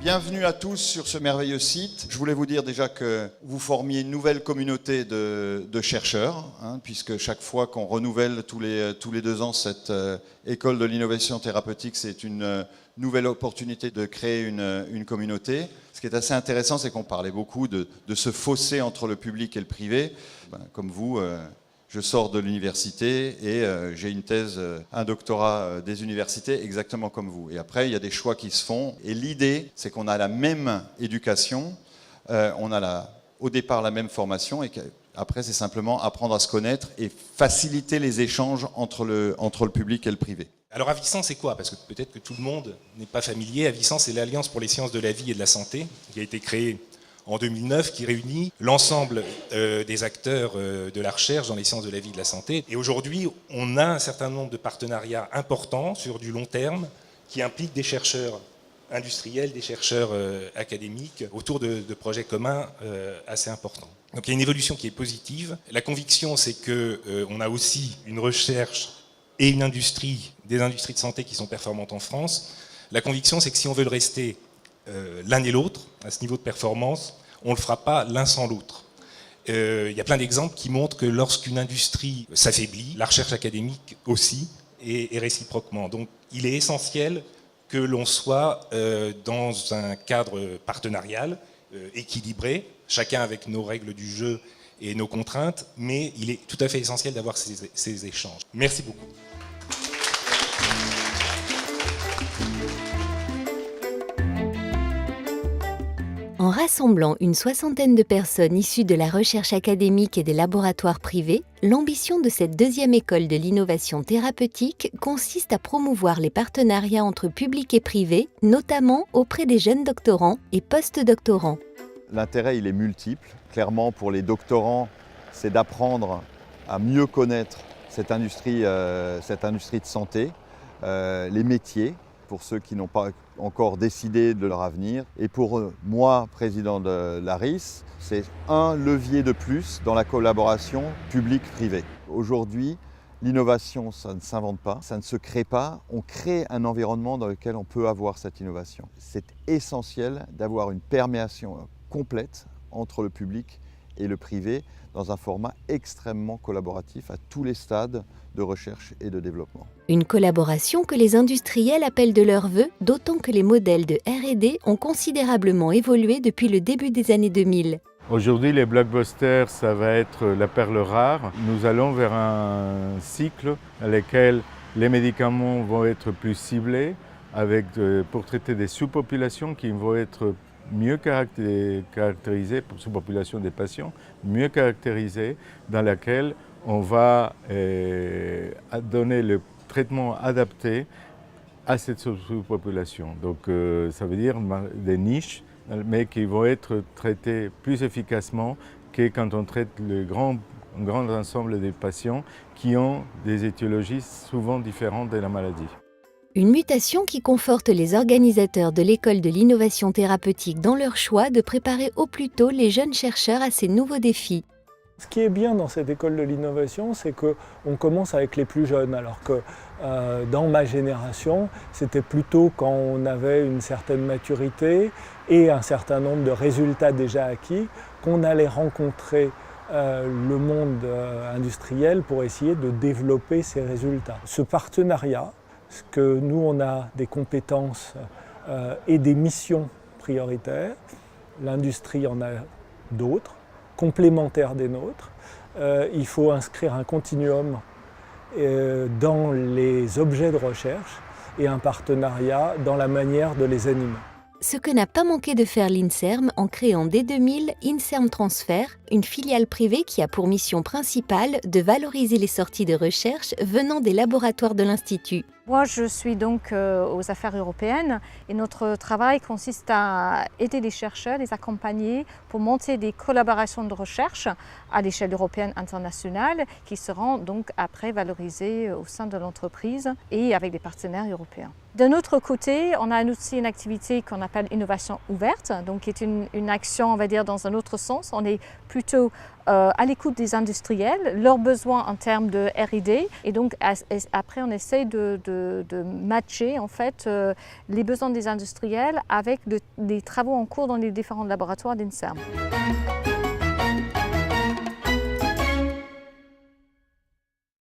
Bienvenue à tous sur ce merveilleux site. Je voulais vous dire déjà que vous formiez une nouvelle communauté de chercheurs, puisque chaque fois qu'on renouvelle tous les 2 ans cette école de l'innovation thérapeutique, c'est une nouvelle opportunité de créer une communauté. Ce qui est assez intéressant, c'est qu'on parlait beaucoup de ce fossé entre le public et le privé. Comme vous, je sors de l'université et j'ai une thèse, un doctorat des universités exactement comme vous. Et après, il y a des choix qui se font. Et l'idée, c'est qu'on a la même éducation, on a au départ la même formation et qu'après, c'est simplement apprendre à se connaître et faciliter les échanges entre le public et le privé. Alors Avicens, c'est quoi? Parce que peut-être que tout le monde n'est pas familier. Avicens, c'est l'Alliance pour les sciences de la vie et de la santé, qui a été créée en 2009, qui réunit l'ensemble des acteurs de la recherche dans les sciences de la vie et de la santé. Et aujourd'hui, on a un certain nombre de partenariats importants sur du long terme qui impliquent des chercheurs industriels, des chercheurs académiques autour de projets communs assez importants. Donc il y a une évolution qui est positive. La conviction, c'est qu'on a aussi une recherche et une industrie, des industries de santé qui sont performantes en France. La conviction, c'est que si on veut le rester l'un et l'autre, à ce niveau de performance, on ne le fera pas l'un sans l'autre. Il y a plein d'exemples qui montrent que lorsqu'une industrie s'affaiblit, la recherche académique aussi, et réciproquement. Donc il est essentiel que l'on soit dans un cadre partenarial, équilibré, chacun avec nos règles du jeu et nos contraintes, mais il est tout à fait essentiel d'avoir ces échanges. Merci beaucoup. En rassemblant une 60aine de personnes issues de la recherche académique et des laboratoires privés, l'ambition de cette 2e école de l'innovation thérapeutique consiste à promouvoir les partenariats entre public et privé, notamment auprès des jeunes doctorants et post-doctorants. L'intérêt, il est multiple. Clairement, pour les doctorants, c'est d'apprendre à mieux connaître cette industrie de santé, les métiers, pour ceux qui n'ont pas encore décidé de leur avenir. Et pour moi, président de l'ARIS, c'est un levier de plus dans la collaboration publique-privée. Aujourd'hui, l'innovation, ça ne s'invente pas, ça ne se crée pas. On crée un environnement dans lequel on peut avoir cette innovation. C'est essentiel d'avoir une perméation complète entre le public et le privé dans un format extrêmement collaboratif à tous les stades de recherche et de développement. Une collaboration que les industriels appellent de leur vœu, d'autant que les modèles de R&D ont considérablement évolué depuis le début des années 2000. Aujourd'hui, les blockbusters, ça va être la perle rare. Nous allons vers un cycle dans lequel les médicaments vont être plus ciblés pour traiter des sous-populations qui vont être mieux caractérisées, pour sous-population des patients, mieux caractérisées, dans laquelle on va donner le traitement adapté à cette sous-population. Donc ça veut dire des niches, mais qui vont être traitées plus efficacement que quand on traite un grand ensemble des patients qui ont des étiologies souvent différentes de la maladie. Une mutation qui conforte les organisateurs de l'école de l'innovation thérapeutique dans leur choix de préparer au plus tôt les jeunes chercheurs à ces nouveaux défis. Ce qui est bien dans cette école de l'innovation, c'est qu'on commence avec les plus jeunes, alors que dans ma génération, c'était plutôt quand on avait une certaine maturité et un certain nombre de résultats déjà acquis qu'on allait rencontrer le monde industriel pour essayer de développer ces résultats. Ce partenariat, parce que nous, on a des compétences et des missions prioritaires. L'industrie en a d'autres, complémentaires des nôtres. Il faut inscrire un continuum dans les objets de recherche et un partenariat dans la manière de les animer. Ce que n'a pas manqué de faire l'INSERM en créant dès 2000 INSERM Transfer, une filiale privée qui a pour mission principale de valoriser les sorties de recherche venant des laboratoires de l'Institut. Moi, je suis donc aux affaires européennes et notre travail consiste à aider les chercheurs, les accompagner pour monter des collaborations de recherche à l'échelle européenne internationale qui seront donc après valorisées au sein de l'entreprise et avec des partenaires européens. D'un autre côté, on a aussi une activité qu'on appelle innovation ouverte, donc qui est une action, on va dire, dans un autre sens. On est plutôt à l'écoute des industriels, leurs besoins en termes de R&D, et donc après on essaie de matcher en fait les besoins des industriels avec les travaux en cours dans les différents laboratoires d'INSERM.